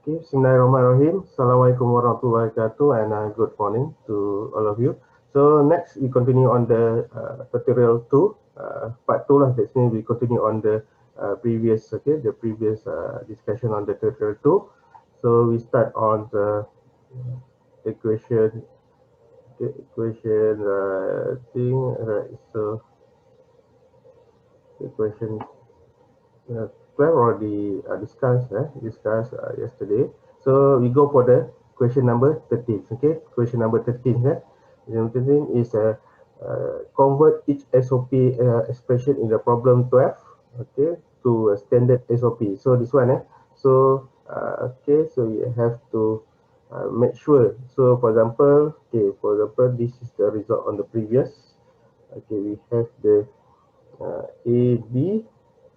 Okay, Bismillahirrahmanirrahim. Assalamualaikum warahmatullahi wabarakatuh, and good morning to all of you. So next we continue on the tutorial 2, part 2 lah. That means we continue on the previous discussion on the tutorial 2. So we start on the equation thing, right? So equation 12 already discussed yesterday. So we go for the question number 13. Okay, question number 13. Number 13 is convert each SOP expression in the problem 12. Okay, to a standard SOP. So this one. Okay, so you have to make sure. So for example, this is the result on the previous. Okay, we have the AB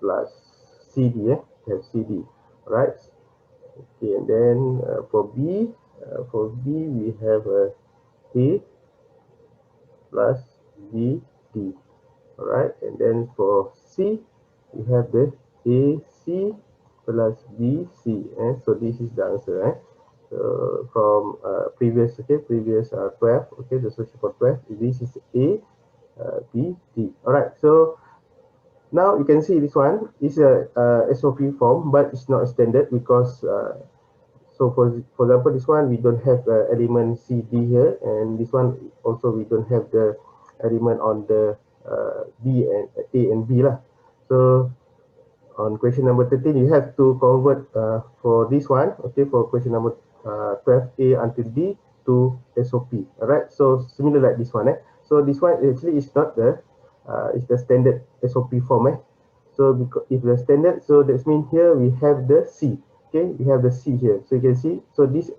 plus CD, have CD, right? Okay, and then for B we have A plus BD, all right? And then for C we have the AC plus BC, so this is the answer, from previous 12, okay, the solution for 12, this is A, B, D. All right, so now you can see this one is a SOP form, but it's not standard because so for example, this one we don't have element CD here, and this one also we don't have the element on the B and A and B lah. So on question number 13, you have to convert for this one, okay, for question number 12A until D to SOP. All right, so similar like this one. So this one actually is not the is the standard SOP form. So because if the standard, so that means here we have the C. Okay, we have the C here. So you can see, so this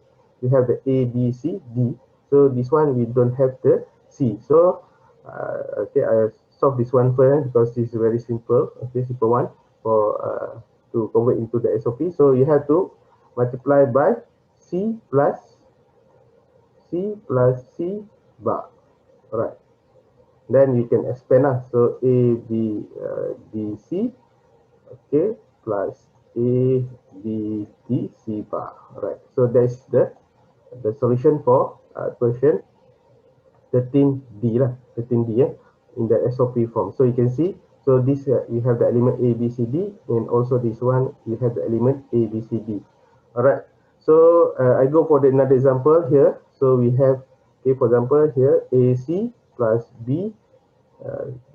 we have the A, B, C, D. So this one we don't have the C. So okay, I solve this one first because this is very simple. Okay, simple one for to convert into the SOP. So you have to multiply by C plus C bar. All right. Then you can expand lah. So A, B, D, C, okay, plus A, B, D, C bar. All right. So that's the solution for question 13D lah, 13D in the SOP form. So you can see, so this we have the element A, B, C, D, and also this one we have the element A, B, C, D. All right. So I go for the another example here. So we have, okay, for example here AC plus B,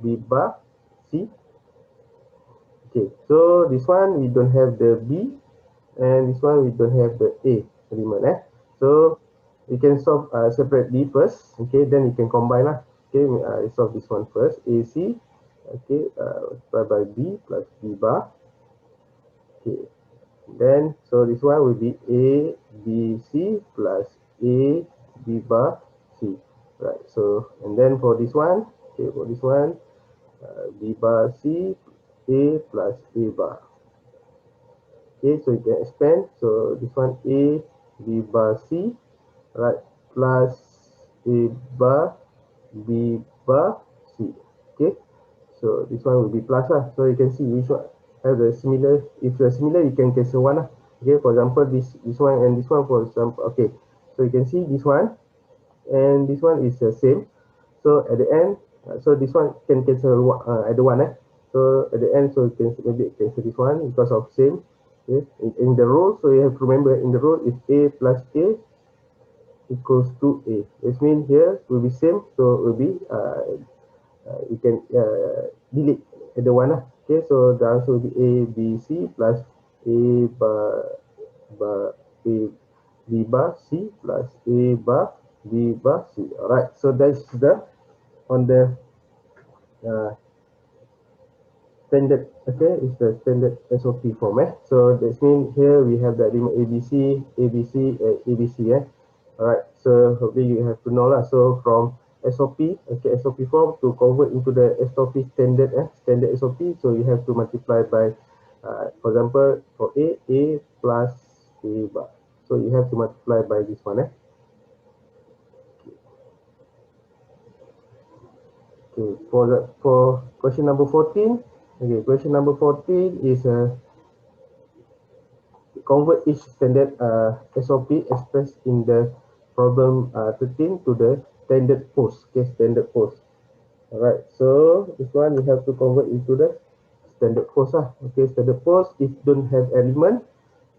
B bar C. Okay, so this one we don't have the B, and this one we don't have the A element. So we can solve separately first. Okay, then you can combine lah. Okay, I solve this one first. AC, okay, by B plus B bar. Okay, then so this one will be A B C plus A B bar C. Right. So and then for this one, okay, for this one, B bar C, A plus A bar. Okay, so you can expand. So this one A B bar C, right, plus A bar B bar C. Okay, so this one will be plus lah. So you can see which one have the similar. If they're similar, you can cancel one lah. Okay, for example, this one and this one, for example. Okay, so you can see this one and this one is the same. So at the end, so this one can cancel at the one. So at the end, so you can maybe cancel this one because of same. Okay, in the row, so you have to remember in the row if A plus A equals to A. This means here will be same, so it will be you can delete the one. Okay, so the answer will be A B C plus A bar A B bar C plus A bar B bar C. All right, so that's the on the standard. Okay, it's the standard SOP format. So that means here we have the element ABC, ABC, ABC. All right, so hopefully you have to know lah. So from SOP, okay, SOP form to convert into the SOP standard, standard SOP. So you have to multiply by, for example, for A plus A bar. So you have to multiply by this one. Okay, for question number 14. Okay, question number 14 is convert each standard SOP expressed in the problem 13 to the standard post. Okay, standard post. Alright, so this one we have to convert into the standard post lah. Okay, standard post if don't have element.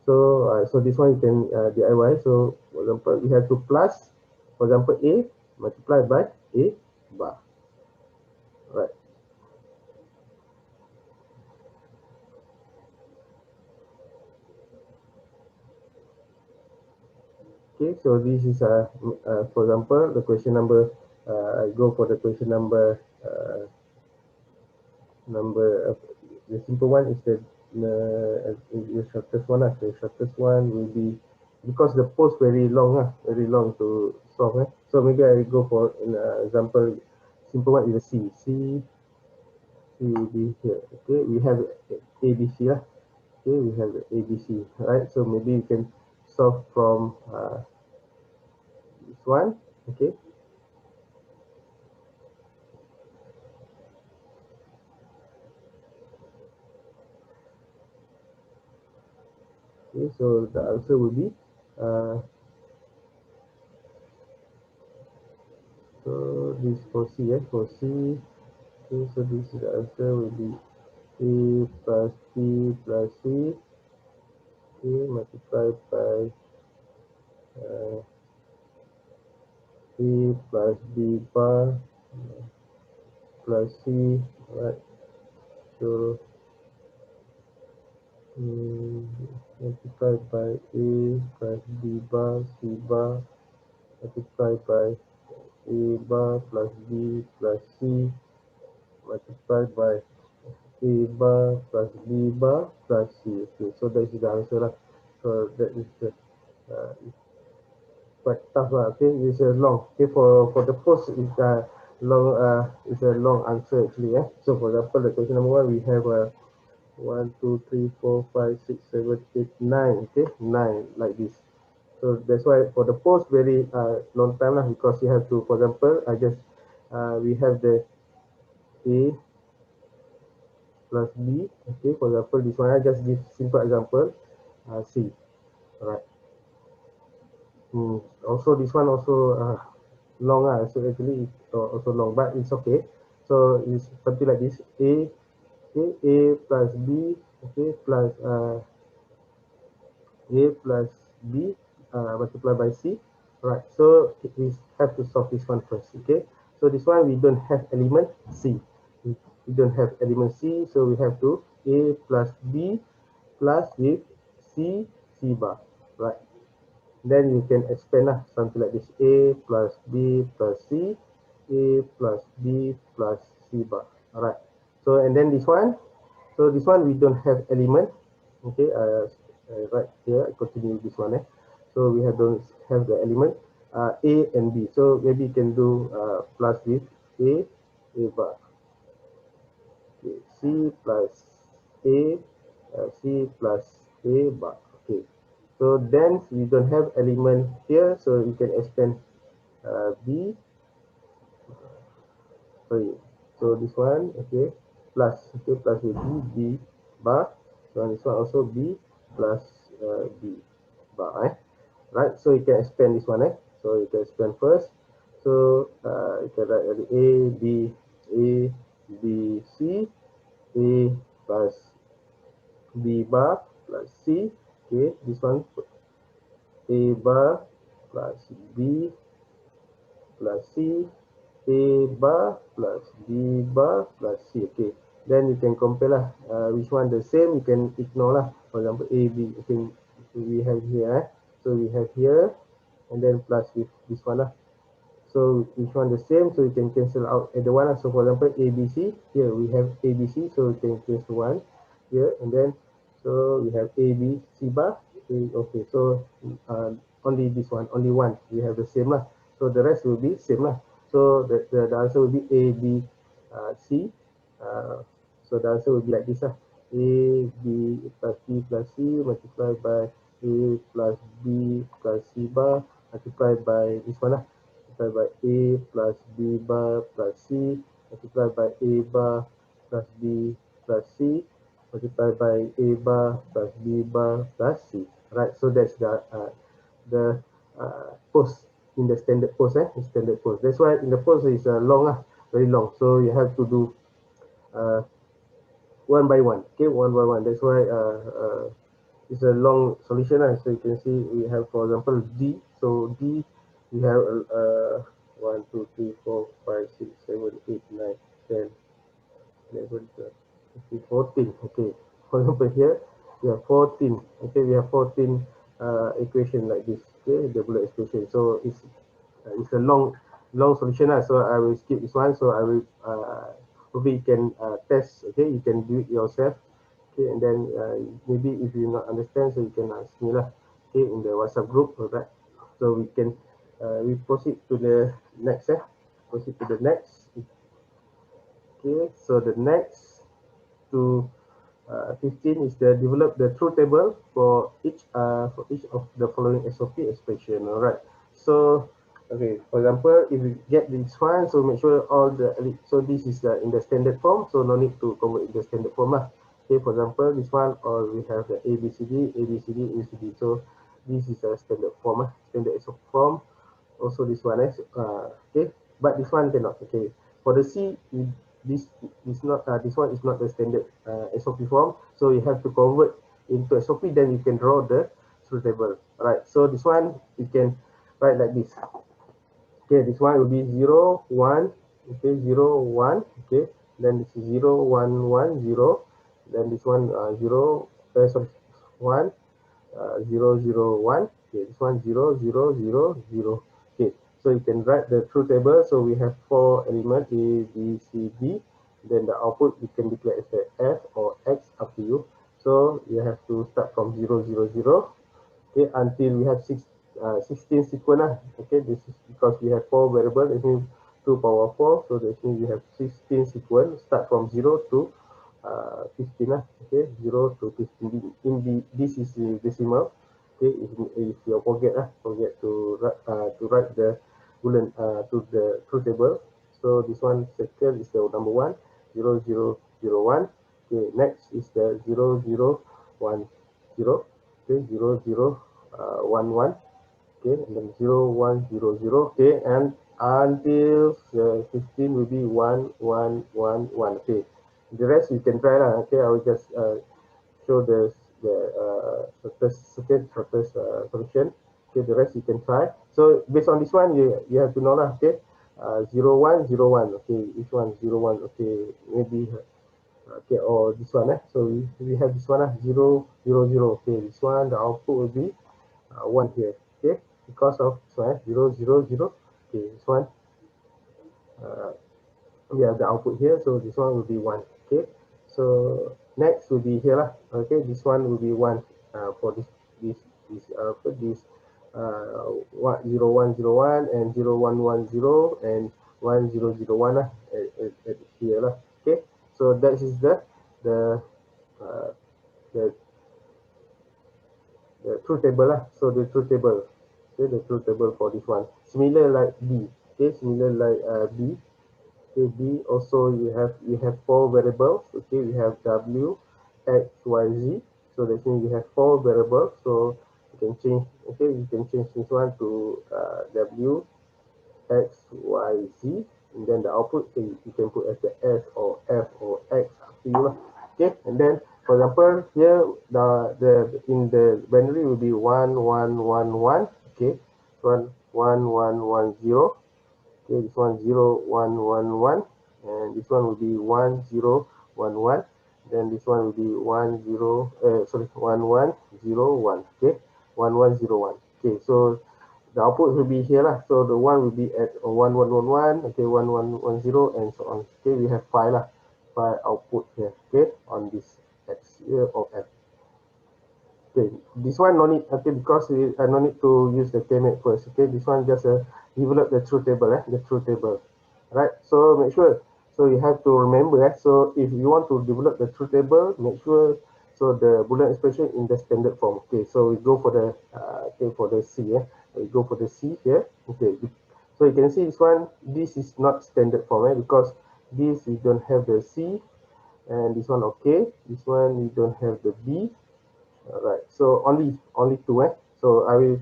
So this one you can DIY. So for example, we have to plus, for example, A multiplied by A bar. Right. Okay, so this is for example the question number. I go for the question number. The simple one is the shortest one. The shortest one will be because the post very long very long to solve. So maybe I go for an example. Simple one is the C will be here. Okay, we have A B C lah. Okay, we have the A B C. Right. So maybe you can solve from this one. Okay. Okay, so the answer will be so this for C, for C. Okay, so this is the answer will be A plus B plus C, okay, multiplied by A plus B bar plus C, right? So multiplied by A plus B bar C bar multiplied by A bar plus B plus C multiplied by A bar plus B bar plus C. Okay, so that is the answer lah. So that is the quite tough lah. Okay, it's a long. Okay, for the post is a long. It's a long answer actually. So for example, the question number one we have 1, 2, 3, 4, 5, 6, 7, 8, 9. Okay, 9 like this. So that's why for the post very long time lah, because you have to, for example, I just we have the A plus B. Okay, for example, this one I just give simple example C. Alright. Also this one also long so actually it's also long, but it's okay. So it's something like this: A, okay, A plus B, okay, plus A plus B multiplied by C. Right. So we have to solve this one first. Okay. So this one we don't have element C. We don't have element C, so we have to A plus B plus with C bar. Right. Then you can expand something like this: A plus B plus C, A plus B plus C bar. Alright. So and then this one, so this one we don't have element. Okay, right here I continue this one. So we don't have the element A and B. So maybe you can do plus with A bar. Okay, C plus A, C plus A bar. Okay. So then we don't have element here, so you can expand B. Sorry. So this one, okay, plus, okay, plus with B bar. So this one also B plus B bar. Right. So you can expand this one. So you can expand first. So you can write A B C, A plus B bar plus C. Okay, this one A bar plus B plus C, A bar plus B bar plus C. Okay, then you can compare lah. Which one the same, you can ignore lah. For example, A, B, I think we have here. So we have here, and then plus with this one lah. So which one the same, so you can cancel out the one. So for example, A, B, C, here we have A, B, C, so you can cancel one here, and then so we have A, B, C bar. Okay, so only this one, only one, we have the same lah. So the rest will be same lah. So the answer will be A, B, C. So the answer will be like this lah. A, B plus C plus C multiplied by A plus B plus C bar multiplied by this one lah. Multiplied by A plus B bar plus C multiplied by A bar plus B plus C multiplied by A bar plus B bar plus C. right? So that's the post in the standard post, standard post. That's why in the post is long, very long. So you have to do uh, one by one, okay, one by one. That's why it's a long solution. So you can see we have, for example, D. So D, we have 1, 2, 3, 4, 5, 6, 7, 8, 9, 10, 11, 12, 13, 14. Okay, for example, here we have 14. Okay, we have 14 equation like this. Okay, the bullet equation. So it's a long solution. So I will skip this one. So I will maybe you can test. Okay, you can do it yourself. Okay, and then maybe if you not understand, so you can ask me lah. Okay, in the WhatsApp group. Alright. So we proceed to the next. Proceed to the next. Okay, so the next to 15 is the develop the truth table for each of the following SOP expression. All right. So okay, for example, if you get this one, so make sure all the, so this is in the standard form, so no need to convert in the standard form. Okay, for example, this one, or we have the ABCD, ABCD, ABCD. So this is a standard form, standard SOP form. Also this one is okay, but this one cannot. Okay, for the C, this is not this one is not the standard SOP form, so you have to convert into SOP, then you can draw the truth table. All right, so this one you can write like this. Okay, this one will be 0 1, okay, 0 1, okay, then this is 0 1 1 0, then this one 0 sorry 1 0 0 1. Okay, this one 0 0 0 0. Okay, so you can write the truth table. So we have 4 elements, A B C D. Then the output you can declare as a F or X, up to you. So you have to start from 0 0 0, okay, until we have 16 sequence. Okay, this is because we have 4 variables. That means 2 power 4. So that means we have 16 sequence. Start from 0 to 15. Okay, 0 to 15. This is the decimal. Okay, if you forget to write the Boolean to the truth table. So this one second is the number 1, 0 0 0 1. Okay, next is the 0 0 1 0. Okay, 0 0 1 1. Okay, and then 0 1 0 0. Okay, and until 15 will be 1 1 1 1. Okay, the rest you can try lah. Okay, I will just show the shortest solution. Okay, the rest you can try. So based on this one, you have to know lah. Okay, 0 1 0 1. Okay, each one 0 1. Okay, maybe okay, or this one. So we have this one 0 0 0. Okay, this one the output will be 1 here. Okay, because of this one 0 0 0. Okay, this one we have the output here, so this one will be 1. Okay, so next will be here lah. Okay, this one will be 1 for this what 0 1 0 1 and 0 1 1 0 and 1 0 0 1 at here lah. Okay, so that is the uh, the truth table lah. So the truth table, okay, the truth table for this one similar like B. Okay, similar like B. Okay, B also you have 4 variables. Okay, we have W, X, Y, Z. So that means you have 4 variables. So you can change. Okay, you can change this one to W, X, Y, Z, and then the output you can put as the S or F or X, up to you. Okay, and then for example here the in the binary will be 1 1 1 1. Okay, 1 1 1 1 0. Okay, this one 0 1 1 1, and this one will be 1 0 1 1. Then this one will be 1 0 sorry 1 1 0 1. Okay, 1 1 0 1. Okay, so the output will be here lah. So the one will be at 1 1 1 1. Okay, 1 1 1 0 and so on. Okay, we have 5 lah, 5 output here. Okay, on this X here or F. Okay, this one no need. Okay, because I no need to use the KMake first. Okay, this one just develop the truth table. The truth table. Right. So make sure. So you have to remember. So if you want to develop the truth table, make sure. So the Boolean expression in the standard form. Okay. So we go for the okay, for the C. We go for the C here. Okay. So you can see this one. This is not standard form. Because this we don't have the C, and this one okay. This one we don't have the B. All right, so only two, so I will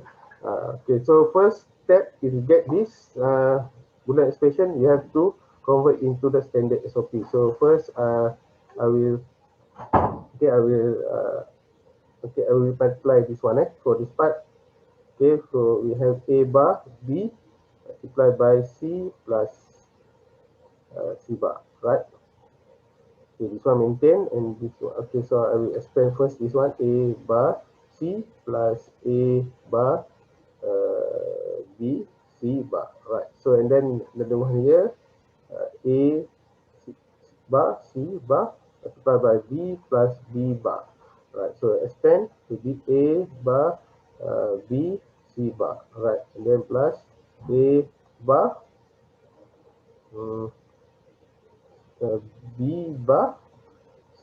okay, so first step, if you get this Boolean expression, you have to convert into the standard SOP. So first I will okay I will okay, I will multiply this one, for this part. Okay, so we have a bar b multiplied by c plus c bar, right? Okay, this one maintain, and this one, okay, so I will expand first this one, a bar c plus a bar b c bar, right? So and then the one here, a c bar c bar multiplied by b plus b bar, right? So expand to be a bar b c bar, right? And then plus a bar um, b bar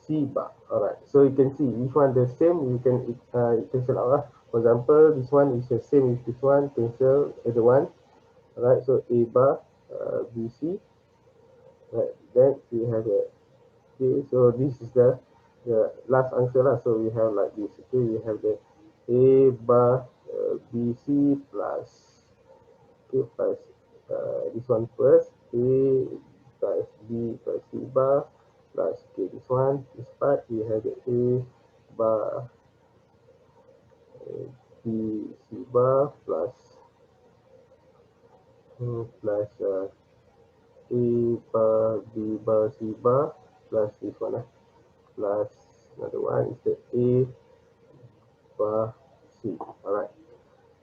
C bar. Alright, so you can see which one the same, you can cancel out. For example, this one is the same with this one, cancel either one. Alright, so A bar BC. Right, then we have a okay, so this is the last answer lah. So we have like this. Okay, we have the A bar BC plus plus this one first, A plus B plus C bar plus okay, this part we have the A bar B C bar plus plus A bar B bar C bar plus this one plus another one is the A bar C. Alright.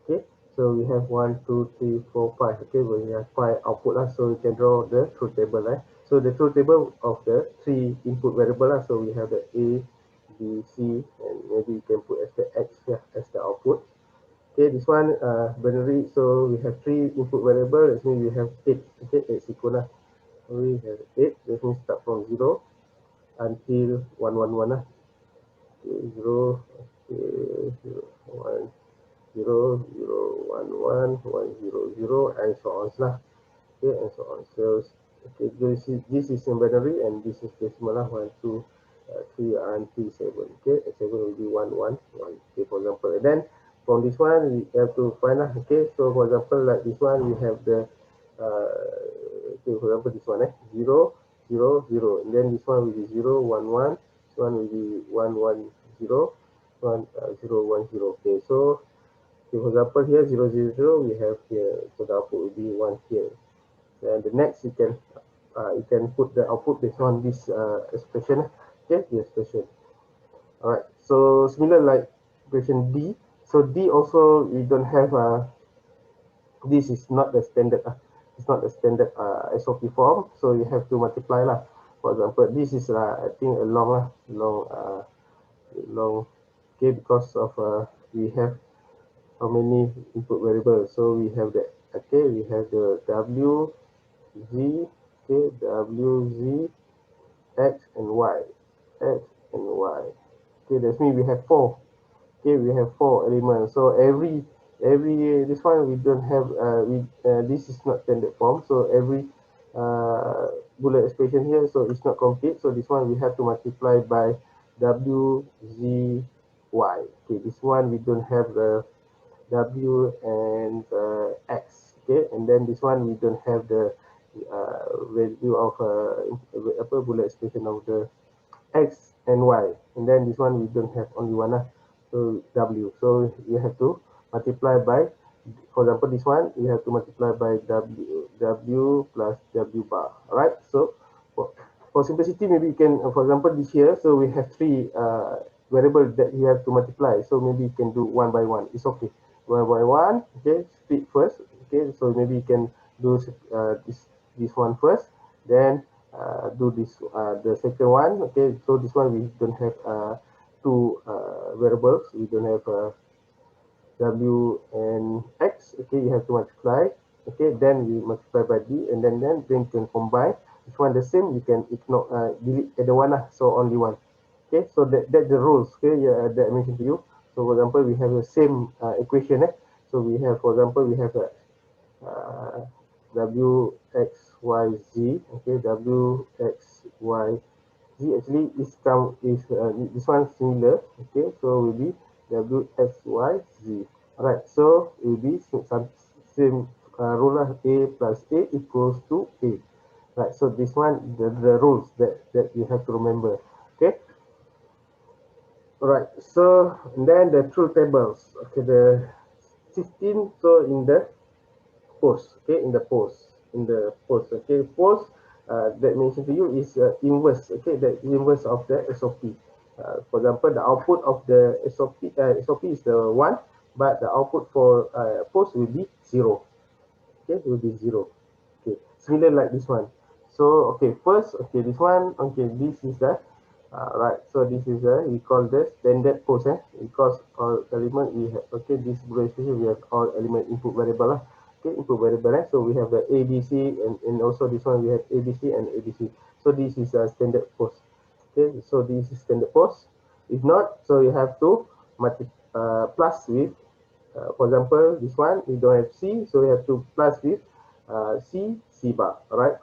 Okay, so we have 1, 2, 3, 4, 5. Okay, we have 5 output lah, so we can draw the truth table. So the truth table of the 3 input variable lah, so we have the A, B, C, and maybe you can put as the X here as the output. Okay, this one binary, so we have 3 input variable, that means we have 8. Okay, 8 sequence lah. So we have 8, that means start from 0 until 111 lah. Okay, 0, okay, 0, 1, 0, 0, 1, 1, 1, 0, 0, and so on lah. Okay, and so on. So okay, this is in binary, and this is decimal lah. 1, 2, 3 until 7. Okay, and 7 will be 1, 1, 1. Okay, for example, and then from this one we have to find lah. Okay, so for example, like this one we have the okay, for example, this one 0, 0, 0, and then this one will be 0, 1, 1. This one will be 1, 1, 0, 1, 0, 1, 0. Okay, so for example, here 0, 0, 0, we have here, so the output will be 1 here. And the next, you can put the output based on this expression. Okay, the expression. All right. So similar like equation D. So D also we don't have this is not the standard. It's not the standard SOP form. So you have to multiply lah. For example, this is I think a long. Okay, because of we have how many input variables. So we have the okay, we have the W, Z, okay, W, Z, X, and Y. X and Y. Okay, that means we have 4. Okay, we have 4 elements. So every this one we don't have this is not standard form. So every Boolean expression here, so it's not complete. So this one we have to multiply by W, Z, Y. Okay, this one we don't have the W and X. Okay, and then this one we don't have the value of Boolean expression of the X and Y, and then this one we don't have only one so W, so you have to multiply by, for example, this one you have to multiply by W plus W bar. All right, so for simplicity, maybe you can for example this here, so we have 3 variables that you have to multiply, so maybe you can do one by one. It's okay, one by one. Okay, split first. Okay, so maybe you can do this one first, then do this the second one. Okay, so this one we don't have 2 variables, we don't have W and X. Okay, you have to multiply. Okay, then you multiply by D, and then you can combine. Which one the same, you can ignore delete either one so only one. Okay, so that's the rules. Okay, yeah, that I mentioned to you. So for example, we have the same equation. So we have, for example, we have a W X Y Z. Okay, W X Y Z actually is this one similar. Okay, so one will be W, X, Y, Z. Alright, so it will be some same rule lah. A plus A equals to A. Right, so this one, the rules that you have to remember. Okay. Alright, so then the truth tables. Okay, the 16. So in the post, okay, in the post, okay, post that mentioned to you is inverse, okay, the inverse of the SOP. For example, the output of the SOP is the 1, but the output for post will be 0. Okay, will be 0. Okay, similar like this one. So okay, first, okay, this one, okay, this is the right. So this is we call the standard post, because all element we have, okay, this expression we have all element input variable lah. Okay, input variable, so we have the ABC, and also this one we have ABC and ABC. So this is a standard post. Okay, so this is standard post. If not, so you have to plus with for example, this one we don't have C, so we have to plus with C bar, right?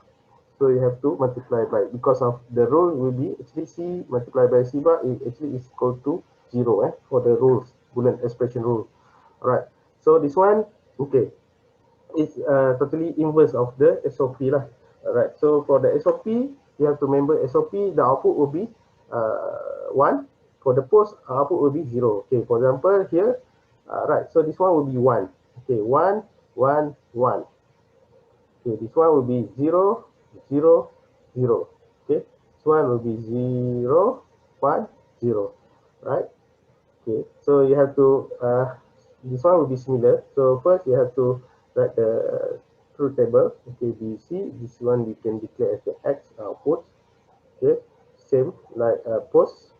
So you have to multiply by, because of the rule will be actually C multiplied by C bar, it actually is equal to 0 for the rules, Boolean expression rule. Alright, so this one, okay, is totally inverse of the SOP lah. Alright, so for the SOP, you have to remember SOP, the output will be 1. For the post, output will be 0. Okay, for example, here, right, so this one will be 1. Okay, 1, 1, 1. Okay, this one will be 0, 0, 0. Okay, this one will be 0, 1, 0. Right? Okay, so you have to, this one will be similar. So first you have to write the truth table. Okay, BC, this one we can declare as the X output. Okay, same like post.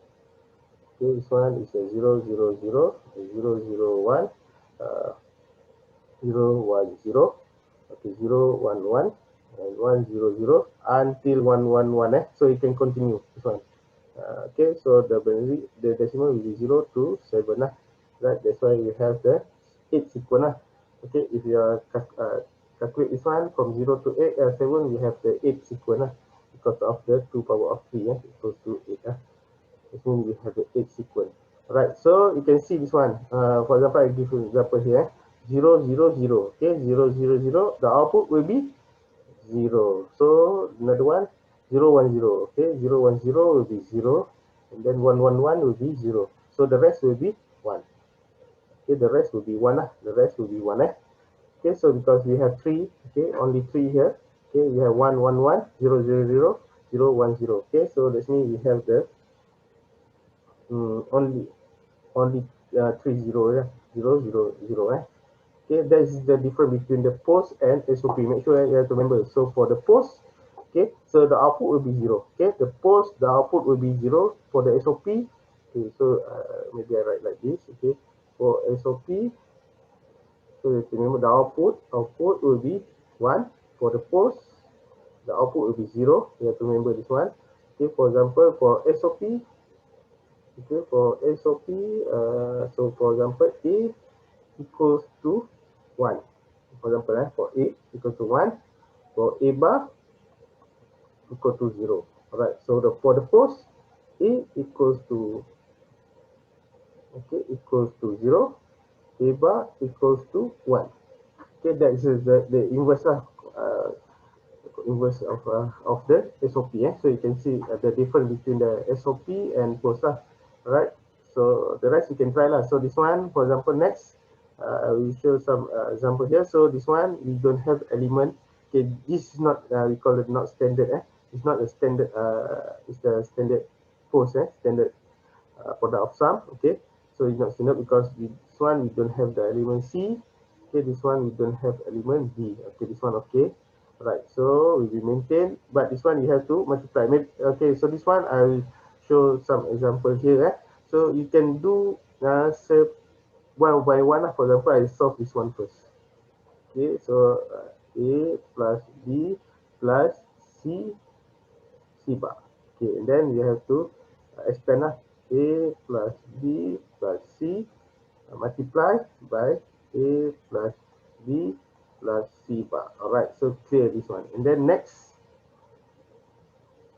Okay, this one is a 0, 0, 0, 0, 0, 1, 0, 1, 0. Okay, 0, 1, 1, and 1, 0, 0 until 1, 1, 1. So you can continue this one. Okay, so the decimal will be 0 to 7. Right, that's why you have the 8 sequence. Okay, if you are calculate this one from 0 to 8, 7, we have the 8 sequence because of the 2 power of 3 equals to 8. This means we have the 8 sequence. Right, so you can see this one. For example, I give you an example here. 0, 0, 0. Okay, 0, 0, 0. The output will be 0. So another one, 0, 1, 0. Okay, 0, 1, 0 will be 0. And then 1, 1, 1 will be 0. So the rest will be 1. Okay, the rest will be 1. The rest will be 1. Okay, so because we have 3, okay, only 3 here. Okay, we have 1, 1, 1, 0, 0, 0, 0, 1, 0. Okay, so that means we have the only 3 0, 0, 0, 0. Okay, that is the difference between the post and SOP. Make sure you have to remember. So for the post, okay, so the output will be 0. Okay, the post, the output will be 0. For the SOP, okay, so maybe I write like this. Okay, for SOP, so you have to remember the output will be 1. For the post, the output will be 0. You have to remember this one. Okay, for example, for SOP, okay, for SOP, so for example, A equals to 1. For example, for A equal to 1, for A bar equal to 0. Alright, so for the post, A equals to, okay, equals to 0, A bar equals to 1. Okay, that is the inverse inverse of the SOP. So you can see the difference between the SOP and post. Alright, so the rest you can try lah. So this one, for example, next we show some example here. So this one we don't have element. Okay, this is not we call it not standard. It's not a standard. It's the standard post. Standard product of sum. Okay, so it's not standard because this one we don't have the element C. Okay, this one we don't have element D. Okay, this one okay. Right, so we will maintain, but this one you have to multiply. Okay, so this one I will show some example here. So you can do one by one. For example, I solve this one first. Okay, so A plus B plus C bar. Okay, and then you have to expand A plus B plus C multiply by A plus B plus C bar. Alright, so clear this one. And then next,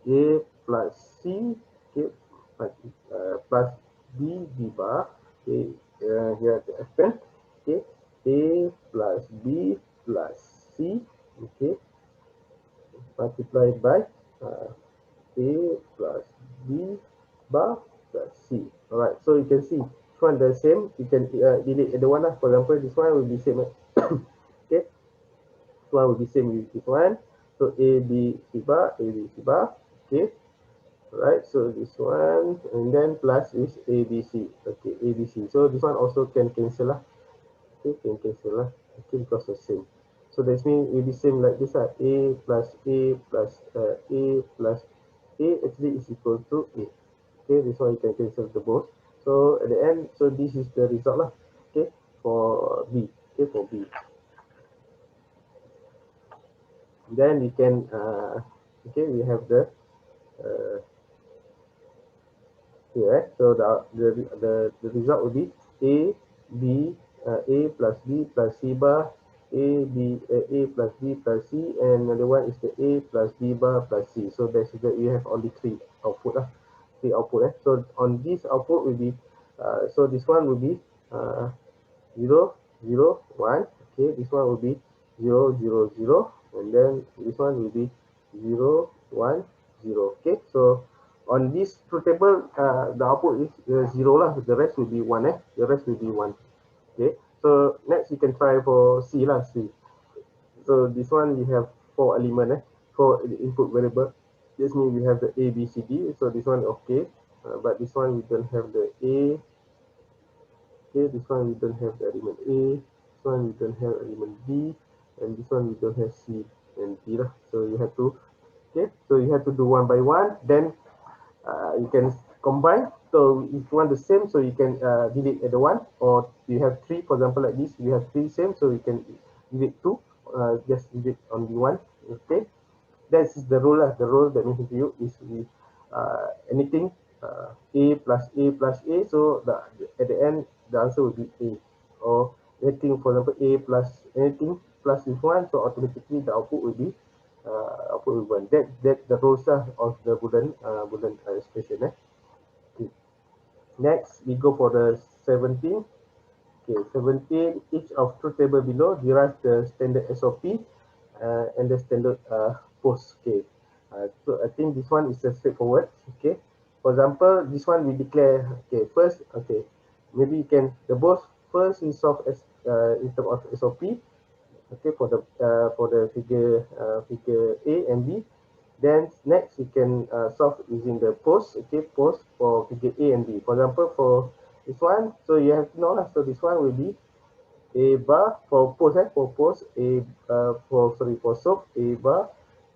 A plus C, okay, plus b bar. Okay, here to expand. Okay, a plus b plus c. Okay, multiplied by uh, a plus b bar plus c. Alright, so you can see this one the same. You can delete the one. For example, this one will be same. Okay, this one will be same with this one. So a b c bar, a b c bar. Okay, right, so this one and then plus is abc. Okay, abc, so this one also can cancel lah. Okay, can cancel lah. Okay, because the same, so that means it will be same like this. A plus a plus a plus a actually is equal to a. Okay, this one you can cancel the both, so at the end, so this is the result lah. Okay, for b. Okay, for b, then we can okay, we have the uh, here. So the result will be a b a plus b plus c bar, a plus b plus c, and another one is the a plus b bar plus c. So that's that we have only three output lah, three output. So on this output will be so this one will be 0 0 1. Okay, this one will be 0 0 0, and then this one will be 0 1 0. Okay, so on this truth table, the output is 0 lah. The rest will be 1. The rest will be 1. Okay, so next you can try for C lah. C. So this one we have 4 element. For the input variable, this means we have the A B C D. So this one okay, but this one we don't have the A. Okay, this one we don't have the element A. This one we don't have element B, and this one we don't have C and D lah. So you have to, okay, so you have to do one by one. Then you can combine. So if you want the same, so you can delete the one, or you have three, for example, like this, you have three same, so you can delete two, just delete only one. Okay, that's the rule. The rule that means to you is we anything a plus a plus a, so at the end the answer will be a, or anything, for example, a plus anything plus is one, so automatically the output will be output will be one. That the rules of the Boolean expression. Okay. Next we go for the 17. Okay, 17. Each of truth table below derives the standard SOP and the standard post. Okay, so I think this one is straightforward. Okay, for example, this one we declare. Okay, first, okay, maybe you can the both first is of in terms of SOP. Okay, for the figure A and B. Then next you can solve using the post. Okay, post for figure A and B. For example, for this one, so you have to know lah. So this one will be a bar for post. For post A for soap, A bar,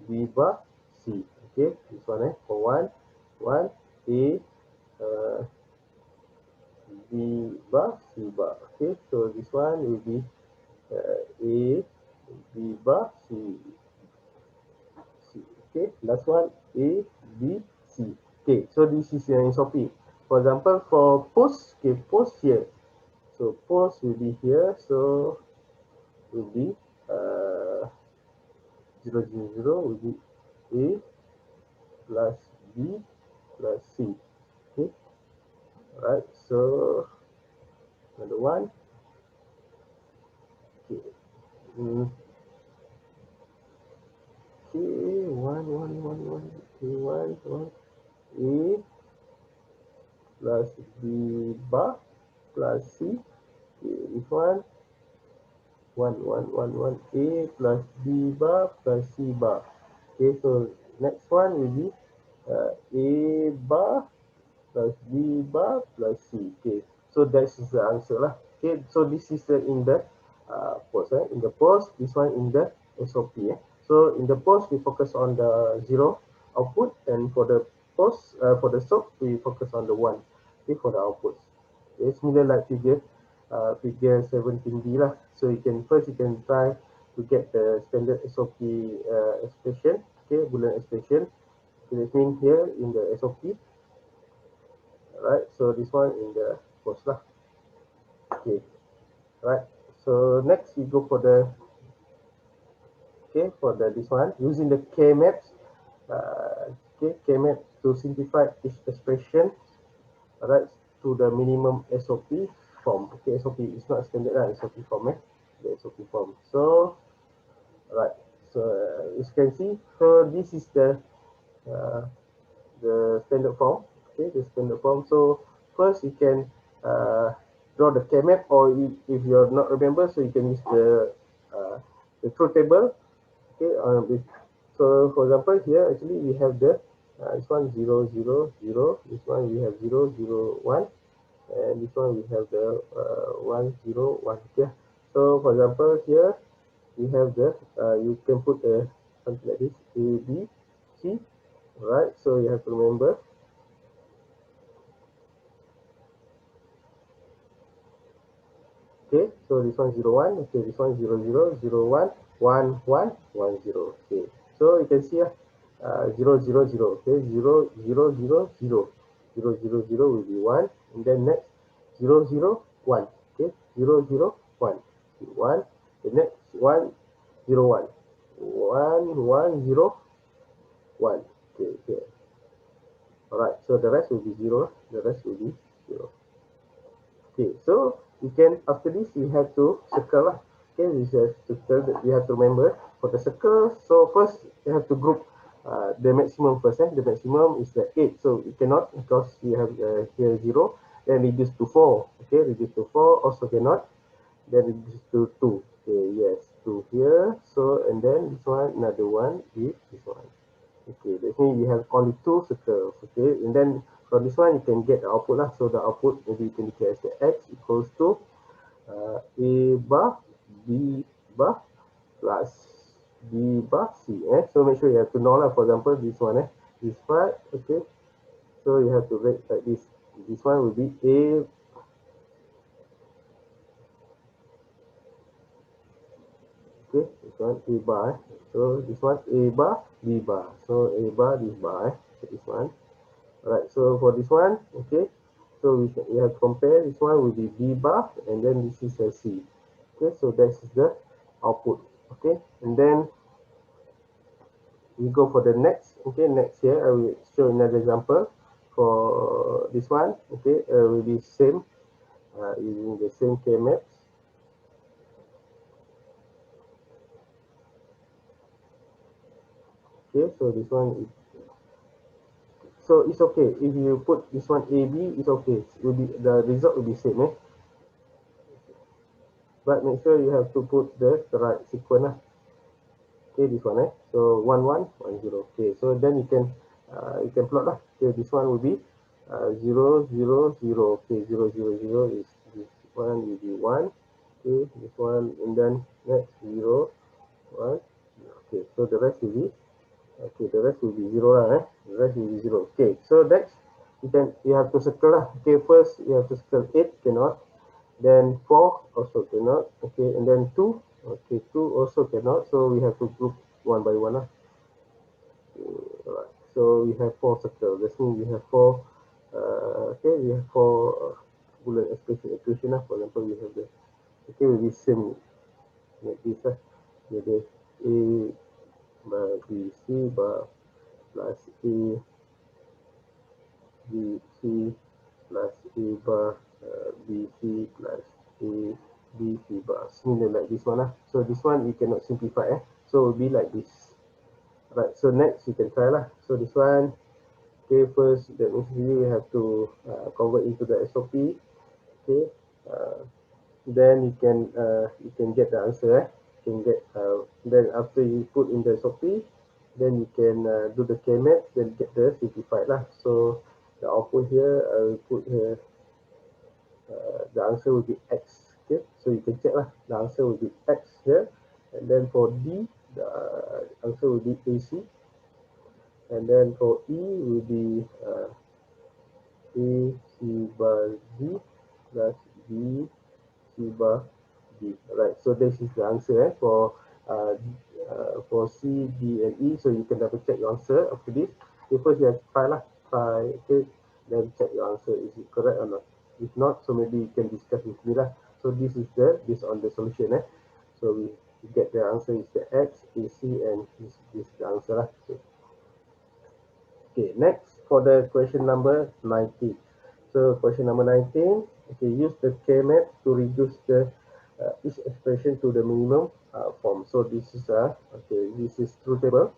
B bar, C. Okay, this one for one A B bar, C bar. Okay, so this one will be A B bar, C. Okay, last one A B C. Okay, so this is an SOP. For example, for post, okay, post here. So post will be here. So will be 0 0 0 will be A plus B plus C. Okay, right. So another one. Okay. Okay, one. Okay, one. A plus B bar plus C. Okay, this one. One. A plus B bar plus C bar. Okay, so next one will be A bar plus B bar plus C. Okay, so that is the answer lah. Okay, so this is in the post. In the post, this one in the SOP. So in the post, we focus on the 0 output, and for the post, for the SOP, we focus on the 1. Okay, for the outputs. It's similar like figure 17b lah. So you can try to get the standard SOP expression. Okay, Boolean expression. So that means here in the SOP. Right, so this one in the post lah. Okay, right. So next we go for the this one using the K maps. K maps to simplify each expression. Alright, to the minimum SOP form. Okay, SOP is not standard SOP form, the SOP form. So right, so as you can see, so this is uh, the standard form. Okay, the standard form. So first you can draw the K-map, or if you're not remember, so you can use the truth table. Okay, so for example here actually we have the this one 0, 0, 0. This one we have 0, 0, 1, and this one we have the 1, 0, 1. Okay, so for example here we have the you can put something like this A, B, C. Right, so you have to remember. Okay, so this one 0, 1. Okay, this one 0, 0, 0, 1, 1, 1, 1, 0. Okay, so you can see 0, 0, 0. Okay, 0, 0, 0, 0. 0, 0, 0 will be 1, and then next 0, 0, 1. Okay, 0, 0, 1. 1. The next 1, 0, 1. 1, 1, 0, 1. Okay, okay. Alright, so the rest will be 0. The rest will be 0. Okay, so you can, after this you have to circle lah. Okay, this is circle that you have to remember. For the circle, so first you have to group the maximum first. The maximum is the 8, so you cannot, because you have here 0, then reduce to 4. Okay, reduce to 4 also cannot, then reduce to 2. Okay, yes, 2 here. So and then this one, another one is this one. Okay, that means you have only 2 circles. Okay, and then for this one you can get the output lah. So the output maybe you can declare as the x equals to a bar b bar plus b bar c. So make sure you have to know lah. For example, this one this part. Okay, so you have to write like this. This one will be a. Okay, this one a bar. So this one a bar b bar. So a bar this bar. So this one. Alright, so for this one, okay, so we have to compare. This one will be B bar, and then this is a C. Okay, so that's the output. Okay, and then we go for the next. Okay, next here I will show another example for this one. Okay, will be same using the same K maps. Okay, so this one is, so it's okay if you put this one AB. It's okay. It will be, the result will be same, but make sure you have to put the right sequence. Okay, this one, so 1, 1, 1, 0. Okay, so then you can plot lah. Okay, this one will be 0, 0, 0. Okay, 0, 0, 0 is this one will be 1. Okay, this one, and then next 0, 1. Okay, so the rest will be, okay, the rest will be 0 lah. The rest will be 0. Okay, so next you have to circle lah. Okay, first you have to circle 8, cannot. Then 4 also cannot. Okay, and then 2. Okay, 2 also cannot. So we have to group one by one. Alright, so we have 4 circles. That means we have 4. Okay, we have 4 Boolean expression equation. For example, we have the, okay, will be same like this. Jadi A bar B C bar plus A B C plus A bar B C plus A B C bar, similar like this one. So this one we cannot simplify. So it will be like this. Right, so next you can try lah. So this one, okay, first that means you have to convert into the SOP. Okay, then you can get the answer. You can get then after you put in the SOP, then you can do the K-map, then get the simplified lah. So the output here I will put here. The answer will be X. Okay, so you can check lah. The answer will be X here, and then for D, the answer will be AC, and then for E will be A C bar D plus B C bar D. Right. So this is the answer for C, D, and E. So you can double check your answer after this. Okay, first you have to try lah. Try. Okay, then check your answer. Is it correct or not? If not, so maybe you can discuss with me lah. So this is based on the solution. So we get the answer is the X, AC, and this is the answer lah. Okay, next for the question number 90. So question number 19. Okay, use the K-map to reduce the each expression to the minimum form. So this is this is truth table.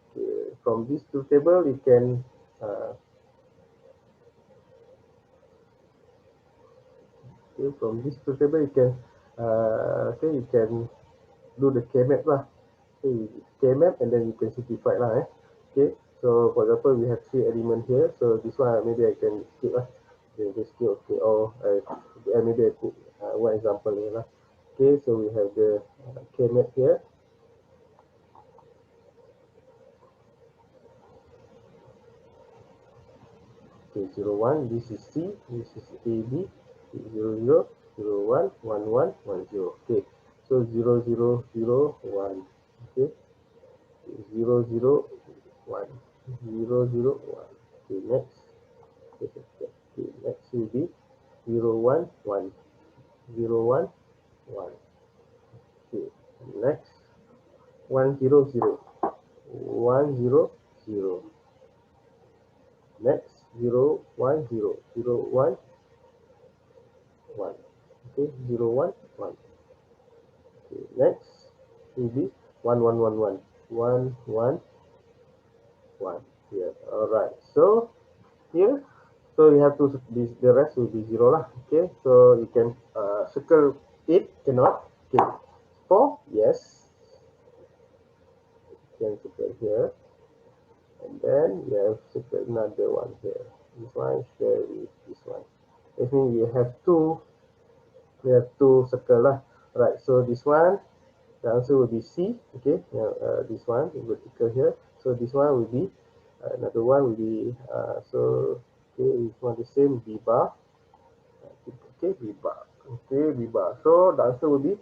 Okay, from this truth table, you can from this truth table you can do the K-map lah. Okay, K-map and then you can simplify lah. Okay, so for example, we have 3 elements here. So this one maybe I can skip lah. Okay, just skip. Okay, or maybe I put one example here lah. Okay, so we have the K-map here. Okay, 0, 1. This is C. This is AB. 0, 0, 0, 1, 1, 1, 1, 0. Okay, so 0, 0, 0, 1. Okay, 0, 0, 1. 0, 0, 1. Okay, next. Okay, next will be 0, 1, 1. 0, 1, 1. Okay, next 1, 0, 0. 1, 0, 0. Next 0, 1, 0. 0, 1, 1. Okay, 0, 1, 1. Okay, next will be 1, 1, 1, 1. 1, 1, 1. Here. Alright, so here, so you have to, the rest will be 0 lah. Okay, so you can circle 8, cannot. Okay, 4, yes. You can circle here. And then you have circle another one here. This one share with this one. That means we have two circle lah. Right, so this one, the answer will be C. Okay, this one vertical here. So this one will be another one will be okay, this one the same, B bar. Okay, B bar. Okay, B bar. So the answer will be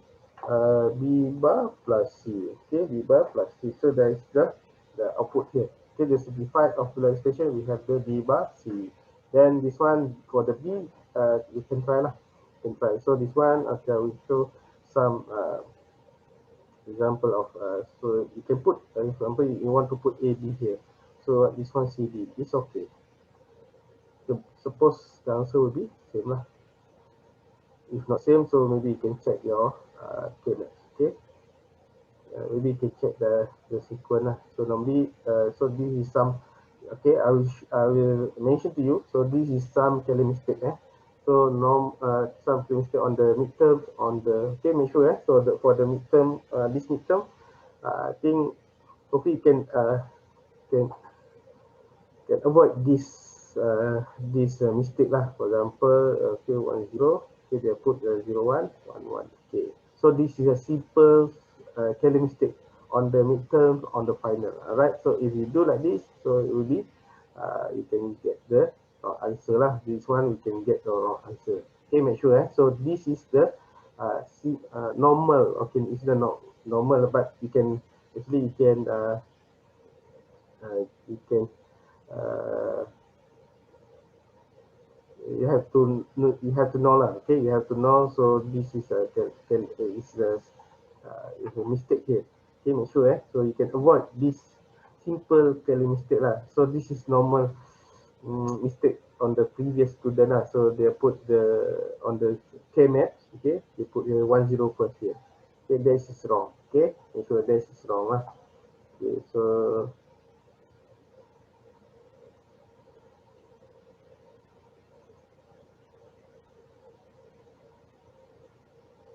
B bar plus C. Okay, B bar plus C. So that is the output here. Okay, the simplified auxiliary expression, we have the B bar C. Then this one for the B, you can try lah. You can try. So this one, okay, we show some example of so you can put, for example, you want to put AB here. So this one CD, it's okay. So suppose the answer will be same lah. If not same, so maybe you can check your K-maps. Okay, maybe you can check the sequence lah. So normally, so this is some. Okay, I will mention to you. So this is some Kelly mistake. So some mistake on the midterms on the. Okay, make sure. So for the midterm, this midterm, I think hopefully you can avoid this mistake lah. For example, okay, 1, 0. Okay, they put 0, 1, 1, 1. Okay, so this is a simple Kelly mistake on the midterm, on the final. Alright, so if you do like this, so it will be you can get the answer lah. This one we can get the wrong answer. Okay, make sure. So this is the normal. Okay, it's the normal, but you can actually you can you have to know lah. Okay, you have to know. So this is is a mistake here. Okay, make sure. So you can avoid this simple Kelly mistake lah. So this is normal mistake on the previous student lah. So they put on the K-maps. Okay, they put 1, 0 first here. Okay, this is wrong. Okay, make sure this is wrong lah. Okay, so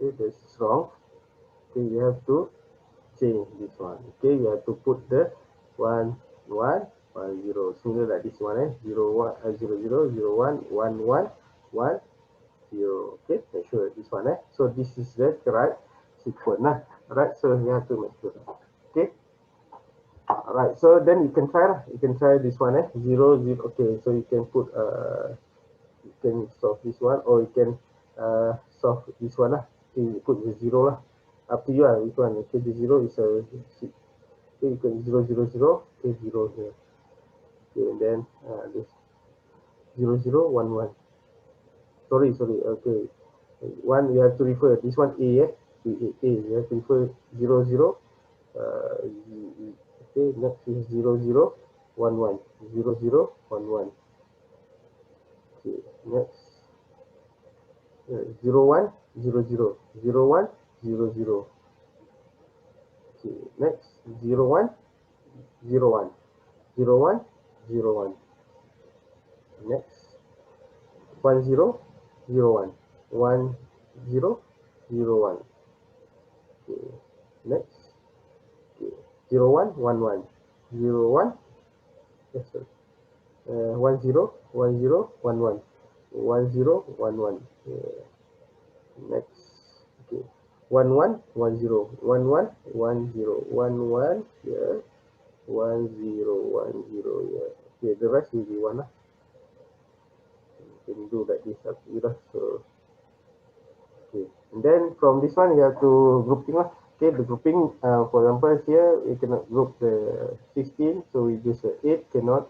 okay, this is wrong. Okay, you have to change this one. Okay, you have to put the 1, 1, 1, 0. Similar like this one, 0, 1, 0, 0, 0, 1, 1, 1, 1, 0. Okay, make sure this one. So this is the correct sequence. Alright, so you have to make sure. Okay. Alright, so then you can try. You can try this one. 0, 0. Okay, so you can put you can solve this one, or you can solve this one. You put the 0 lah. Up to you which one. Okay, the 0 is a okay, you can 0, 0, 0. Okay, 0 here. Okay, and then this 0, 0, 1, 1. Sorry. Okay, one you have to refer this one A. You have to refer 0, 0. Okay, next is 0, 0, 1, 1. 0, 0, 1, 1. Okay, next 0 1 0 0 0 1 0 0. Okay, next 0 1 0 1 0 1 0 1. Next 1 0 0 1 1 0 0 1. Okay, next okay. 0 1 1 1 0 1. Yes, sir. 1 0 1 0 1 1 1 0 1 1. Next, okay, 1 1 1 0 1 1 1 0 1 1 here, 1 0 1 0 here. Okay, the rest will be 1 lah. You can do like this up to you lah. So okay, and then from this one you have to grouping lah. Okay, the grouping, for example here we cannot group the 16, so we use 8 cannot.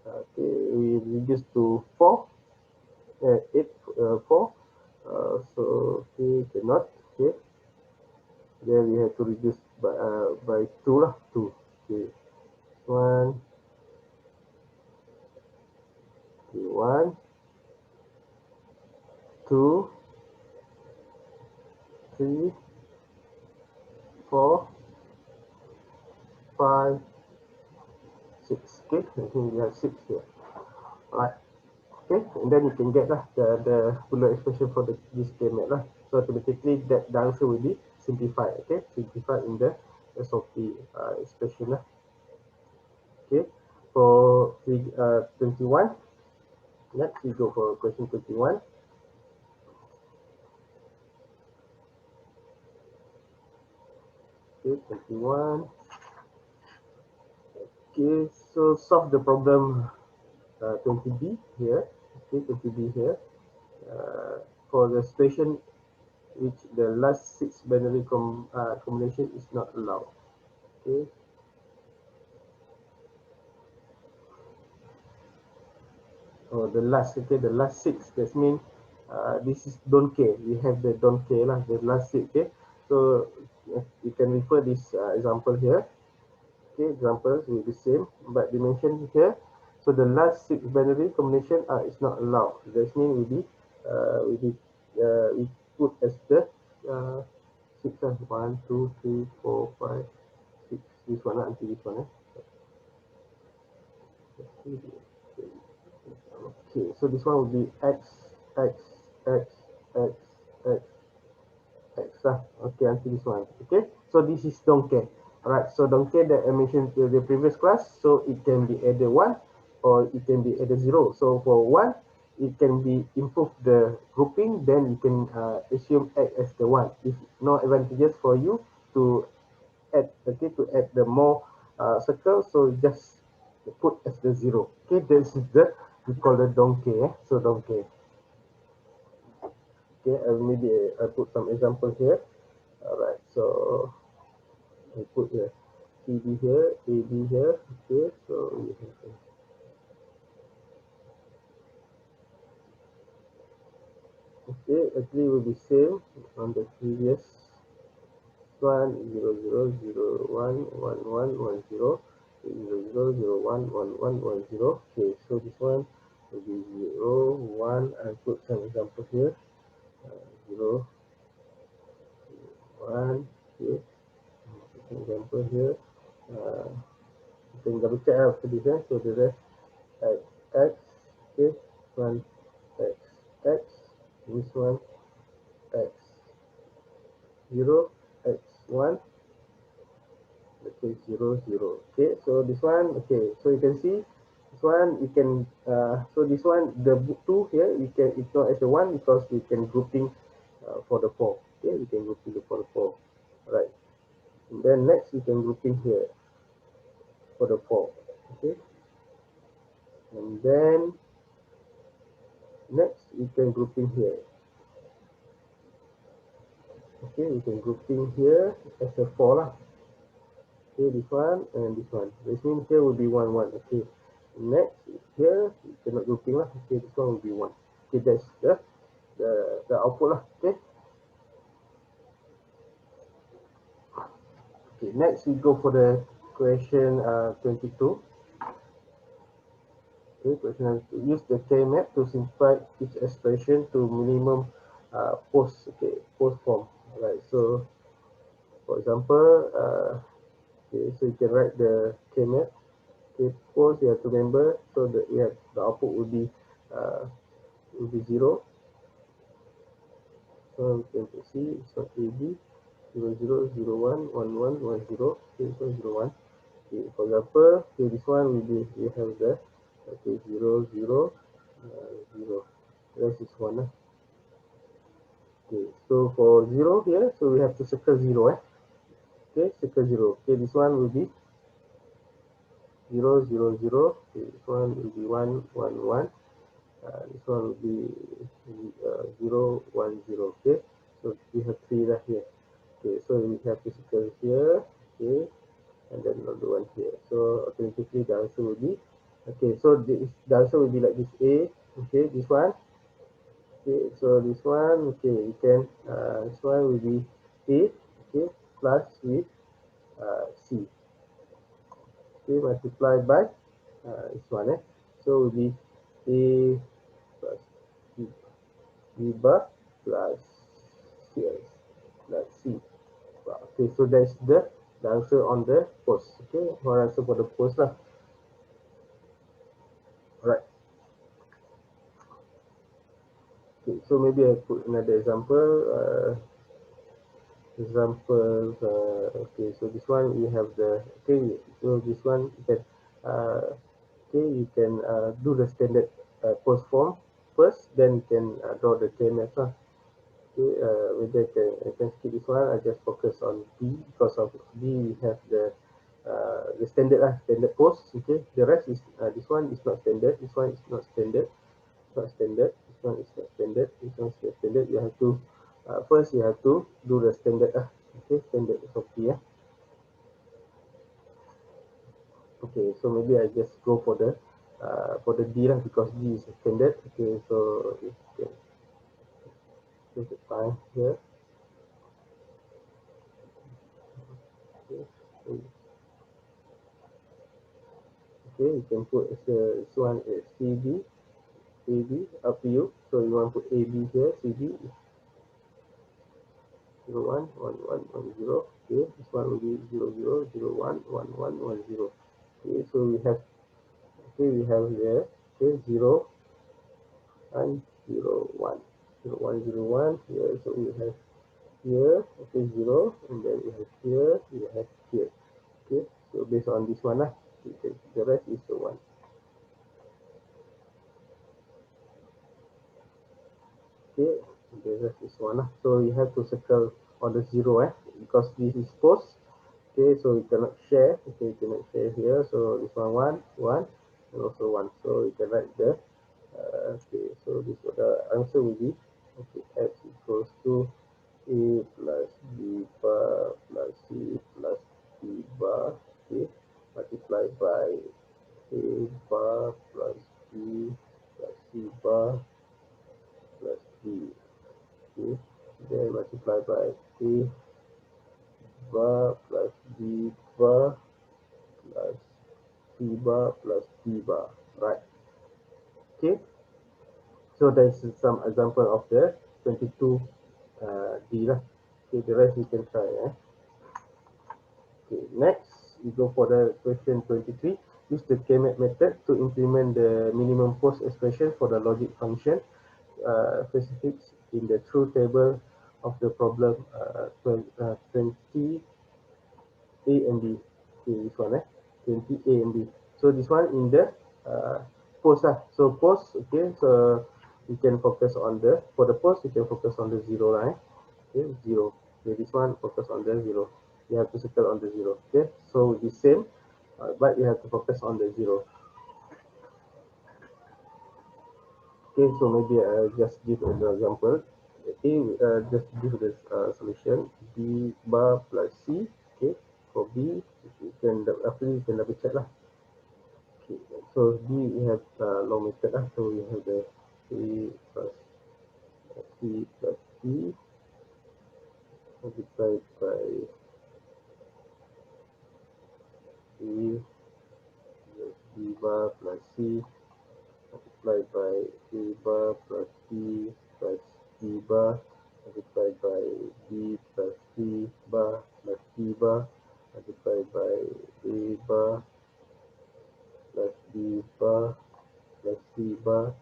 Okay, we reduce to 4, 8 4, so okay cannot. Okay, then we have to reduce by 2 lah, 2. Okay, 1, okay, 1 2 3 4 5 6. Okay, I think we have 6 here. Alright, okay, and then you can get lah the Boolean expression for this statement lah. So automatically the answer will be simplified. Okay, simplified in the SOP expression lah. Okay, for 21, next we go for question 21. Okay, 21. Okay, so solve the problem 20b here. Okay, 20b here. For the situation which the last 6 binary combination is not allowed. Okay. Or the last, okay, the last 6. That means this is don't care. We have the don't care lah, the last 6. Okay. So you can refer this example here. Okay, examples will be same, but they mention here. So the last 6 binary combination is not allowed. That means we put as the 6 1 2 3 4 5 6. This one until this one. Okay, so this one will be x x x x x x lah. Okay, until this one. Okay, so this is don't care. Alright, so don't care that I mentioned to the previous class. So it can be either 1 or it can be either 0. So for 1, it can be improve the grouping, then you can assume x as the 1. If no advantages for you to add, okay, to add the more circle, so just put as the 0. Okay, this is the we call the don't care. So don't care. Okay, maybe I put some example here. Alright, so I put here CD here, AB here. Okay, so you have okay, actually will be same on the previous one 0 0 0 1 1 1 1 0 0 0 0 1 1 1 1 0. Okay, so this one will be 0 1. I put some example here. 0 1. Okay, example here. You can double check after this. So the rest x x. Okay, one x x. This one x 0 x 1. Okay, 0 0. Okay, so this one. Okay, so you can see this one. You can so this one the 2 here we can ignore as a 1 because we can grouping for the 4. Okay, we can grouping for the 4. Right. And then next we can grouping here for the 4. Okay, and then next we can grouping here. Okay, we can grouping here as a 4 lah. Okay, this one and this one. This means here will be 1 1. Okay, next here we cannot grouping lah. Okay, this one will be 1. Okay, that's the output lah. Okay. Okay, next we go for the question 22. Okay, question number 2. Use the K-map to simplify each expression to minimum post. Okay, post form. Right. So, for example, okay, so you can write the K-map. Okay, post you have to remember. So the output will be 0. So we can see it's not AB 0, 0, 0, 1, 1, 1, 1, 0. Okay, so 0, 1. Okay, for example, okay, this one will be we have the okay 0, 0, 0. Rest is 1. Okay, so for 0 here, so we have to circle 0. Okay, circle 0. Okay, this one will be 0, 0, 0. Okay, this one will be 1, 1, 1. This one will be 0, 1, 0. Okay, so we have 3 right here. Okay, so we have to circle here. Okay, and then another one here. So automatically the answer will be okay. So the answer will be like this A. Okay, this one. Okay, so this one. Okay, you can this one will be A. Okay, plus with C. Okay, multiplied by this one. So will be A plus B, B bar plus CS plus C. Okay, so that's the answer on the post. Okay, one answer for the post lah. Right. Okay, so maybe I put another example. Okay, so this one we have the okay. So this one you can okay you can do the standard post form first, then you can draw the K-maps lah. Okay, whether I can skip this one. I just focus on B because of B we have the standard standard post. Okay, the rest is this one is not standard. This one is not standard. Not standard. This one is not standard. This one is not standard. You have to first you have to do the standard. Okay, standard SOP. Okay, so maybe I just go for the D lah because D is standard. Okay, so you can take the time here. Okay, so, okay, you can put this one is CD, AB up to you. So you want to put AB here, CD 0, 1, 1, 1, 1, 0. Okay, this one will be 0, 0, 0, 1, 1, 1, 1, 0. Okay, so we have here okay 0 and 0, 1, 0, 1, 0, 1 here. So we have here okay 0, and then we have here, we have here. Okay, so based on this one okay, the rest is the one. Okay, the rest is one so you have to circle on the 0 because this is post. Okay, so you cannot share. Okay, you cannot share here. So this one 1, 1, and also 1. So you can write the okay, so this the answer will be okay x equals to a plus b bar plus c plus b bar, okay, multiplied by a bar plus b plus c bar plus b, okay, then multiplied by a bar plus b bar plus c bar plus d bar, right? Okay, so there's some example of the 22 D lah. Okay, the rest you can try. Okay, next we go for the question 23. Use the K-map method to implement the minimum post expression for the logic function specifics in the truth table of the problem 20 A and B. Okay, this one 20 A and B. So this one in the post So post, okay, so you can focus on the for the post you can focus on the 0 line. Okay, 0. Okay, this one focus on the 0. You have to circle on the 0. Okay, so the same, but you have to focus on the 0. Okay, so maybe I'll just give an example. Okay, just give this solution b bar plus c. Okay, for b you can after you can double check lah. Okay, so b we have long method lah. So we have the a plus c plus d multiplied by a plus b bar plus c multiplied by A bar plus B plus C bar multiplied by B plus C bar plus D bar multiplied by A bar plus B bar plus C bar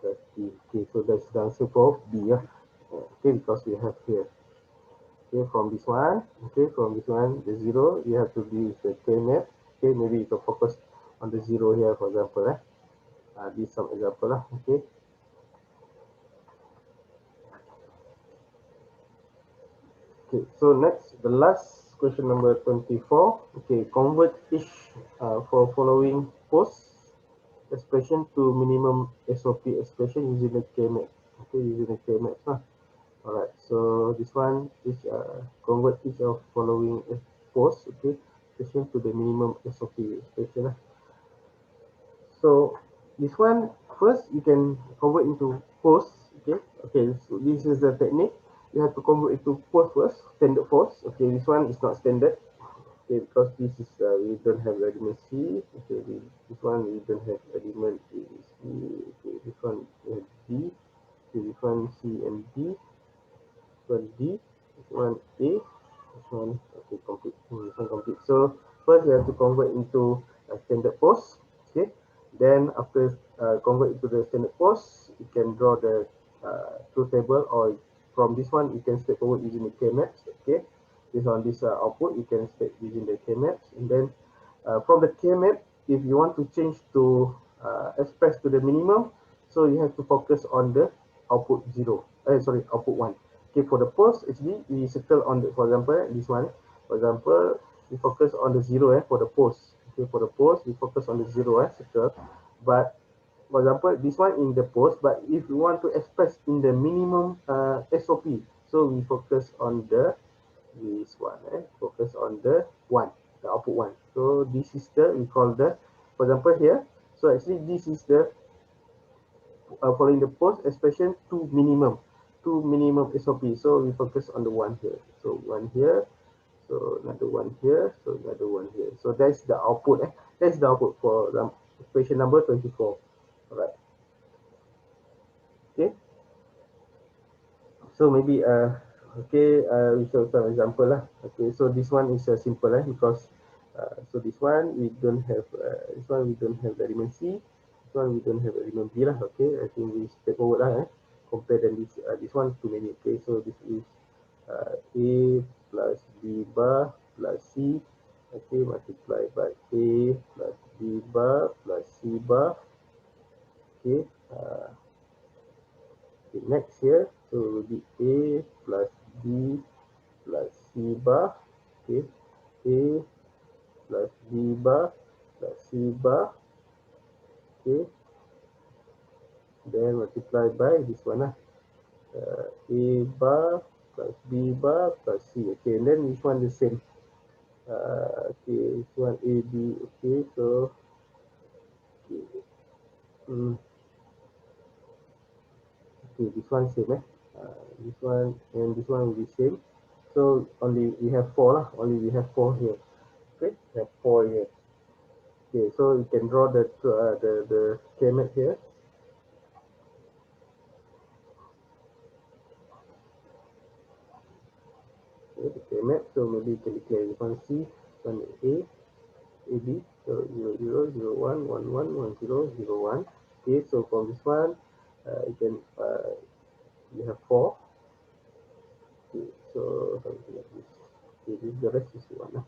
plus D. Okay, so that's the answer for B. Yeah. Okay, because we have here. Okay, from this one, the zero, you have to use the K-map. Okay, maybe you can focus on the zero here, for example. This some example lah. Okay. Okay, so next, the last question number 24. Okay, convert each for following post expression to minimum SOP expression using the K-map. Okay, using the K-map. Alright, so this one is convert each of following post, okay, expression to the minimum SOP expression. So this one first you can convert into post. Okay, so this is the technique. You have to convert into post first, standard post. Okay, this one is not standard. Okay, because this is we don't have element C. Okay, this one we don't have element A, C. Okay, this one we have D. Okay, this one C and D. This one D. This one A. This one okay complete. This one complete. So first we have to convert into a standard post. Okay. Then after convert into the standard post, you can draw the truth table, or from this one you can step forward using the K-maps. Okay, based on this output, you can step using the K-maps, and then from the K-map, if you want to change to express to the minimum, so you have to focus on the output zero. Sorry, output one. Okay, for the post, actually we circle on the, for example, this one. For example, we focus on the zero for the post. Okay, for the post, we focus on the zero circle. But for example, this one in the post, but if you want to express in the minimum SOP, so we focus on the this one, focus on the one, the output one. So this is the, we call the, for example here, so actually this is the following the post expression to minimum SOP. So we focus on the one here. So one here, so another one here, so another one here. So that's the output. That's the output for expression number 24. All right. Okay. So maybe okay, we show some example lah. Okay, so this one is simple because so this one we don't have element C, this one we don't have element B lah. Okay, I think we straightforward lah. Compare than this one too many. Okay, so this is A plus B bar plus C. Okay, multiplied by A plus B bar plus C bar. Okay. Okay, next here, so will be A plus B plus C bar. Okay, A plus B bar plus C bar. Okay, then multiply by this one A bar plus B bar plus C. Okay, and then this one the same. Okay, this one A B. Okay, so okay, okay, this one same this one and this one will be same. So only we have four lah. Only we have four here. Okay, we have four here. Okay, so you can draw the K-map here. Okay, the K-map. So maybe you can declare this one C, one A, AB. So 0, 0, 0, 1, 1, 1, 1, 0, 0, 1. Okay, so from this one, you can you have four. Okay, so something like this. Okay, this the rest is one.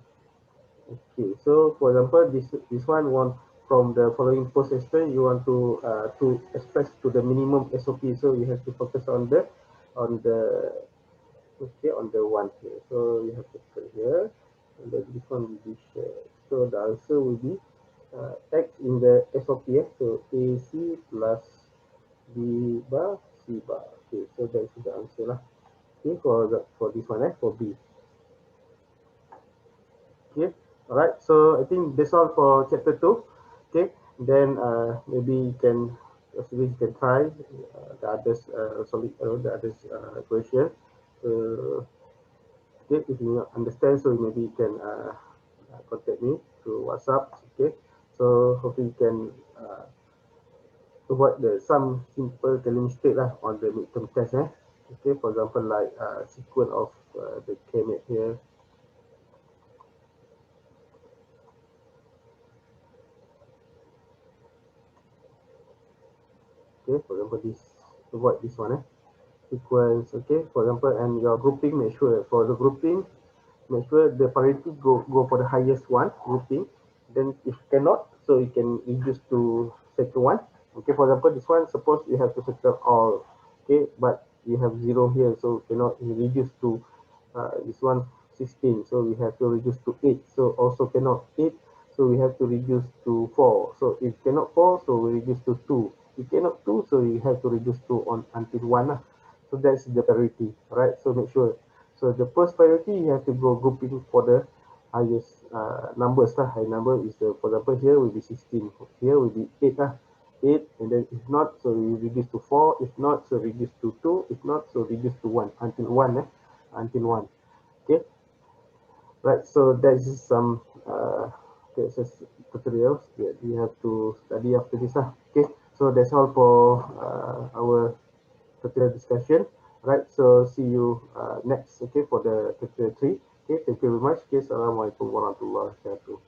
Okay, so for example, this one from the following post expression, you want to express to the minimum SOP, so you have to focus on the okay on the one here. So you have to put here, and then this one will be shared. So the answer will be X in the SOP. So AC plus B bar C bar. Okay, so that's the answer lah. Okay, for this one for B. Okay, all right, so I think that's all for chapter 2. Okay, then maybe you can try the others the others question. Okay, if you understand, so maybe you can contact me through WhatsApp. Okay, so hopefully you can avoid some simple kali mistake lah on the midterm test. Okay, for example, like sequence of the K-mate here. Okay, for example, this, avoid this one. Sequence. Okay, for example, and your grouping, make sure for the grouping, make sure the priority go for the highest one grouping. Then if cannot, so you can reduce to second one. Okay, for example, this one, suppose you have to circle all. Okay, but you have 0 here, so cannot reduce to this one 16, so we have to reduce to 8, so also cannot 8, so we have to reduce to 4. So if cannot 4, so we reduce to 2. If cannot 2, so we have to reduce to on until 1. So that's the priority, right? So make sure, so the first priority, you have to go grouping for the highest numbers. High number is the, for example, here will be 16, here will be 8. 8, and then if not, so we reduce to 4. If not, so reduce to 2. If not, so reduce to 1 until 1. Until 1. Okay, right. So that is some tutorials that we have to study after this. Okay, so that's all for our tutorial discussion. Right, so see you next. Okay, for the tutorial 3. Okay, thank you very much. Okay, assalamualaikum warahmatullahi wabarakatuh.